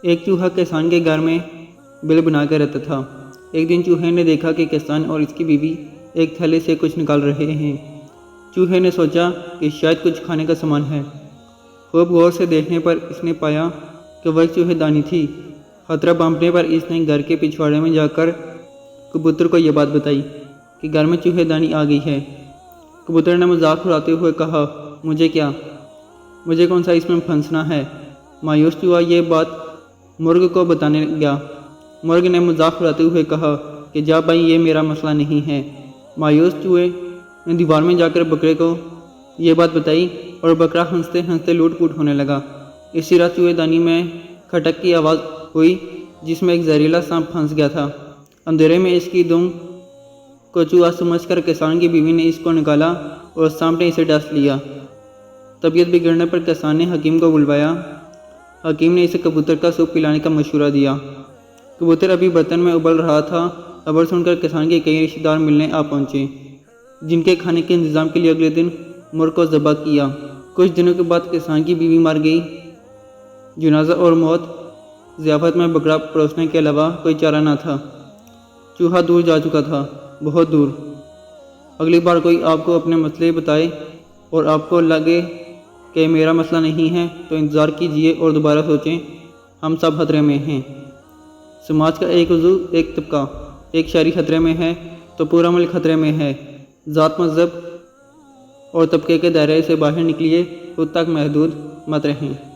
ایک چوہا کسان کے گھر میں بل بنا کر رہتا تھا۔ ایک دن چوہے نے دیکھا کہ کسان اور اس کی بیوی ایک تھیلے سے کچھ نکال رہے ہیں۔ چوہے نے سوچا کہ شاید کچھ کھانے کا سامان ہے۔ خوب غور سے دیکھنے پر اس نے پایا کہ وہ ایک چوہے دانی تھی۔ خطرہ بانپنے پر اس نے گھر کے پچھواڑے میں جا کر کبوتر کو یہ بات بتائی کہ گھر میں چوہے دانی آ گئی ہے۔ کبوتر نے مذاق اڑاتے ہوئے کہا، مجھے کیا، مجھے کون سا اس میں پھنسنا ہے۔ مایوس چوہا یہ بات مرغ کو بتانے گیا۔ مرغ نے مذاق اڑاتے ہوئے کہا کہ جا بھائی، یہ میرا مسئلہ نہیں ہے۔ مایوس چوہے نے دیوار میں جا کر بکرے کو یہ بات بتائی اور بکرا ہنستے ہنستے لوٹ پوٹ ہونے لگا۔ اسی رات چوہے دانی میں کھٹک کی آواز ہوئی جس میں ایک زہریلا سانپ پھنس گیا تھا۔ اندھیرے میں اس کی دم کو چوہا سمجھ کر کسان کی بیوی نے اس کو نکالا اور سانپ نے اسے ڈس لیا۔ طبیعت بگڑنے پر کسان نے حکیم کو بلوایا۔ حکیم نے اسے کبوتر کا سوپ پلانے کا مشورہ دیا۔ کبوتر ابھی برتن میں ابل رہا تھا۔ خبر سن کر کسان کے کئی رشتہ دار ملنے آ پہنچے، جن کے کھانے کے انتظام کے لیے اگلے دن مرغ کو ذبح کیا۔ کچھ دنوں کے بعد کسان کی بیوی مر گئی۔ جنازہ اور موت ضیافت میں بکرا پروسنے کے علاوہ کوئی چارہ نہ تھا۔ چوہا دور جا چکا تھا، بہت دور۔ اگلی بار کوئی آپ کو اپنے مسئلے بتائے اور آپ کو لگے کہ میرا مسئلہ نہیں ہے تو انتظار کیجیے اور دوبارہ سوچیں، ہم سب خطرے میں ہیں۔ سماج کا ایک عضو، ایک طبقہ، ایک شہری خطرے میں ہے تو پورا ملک خطرے میں ہے۔ ذات، مذہب اور طبقے کے دائرے سے باہر نکلیے، خود تک محدود مت رہیں۔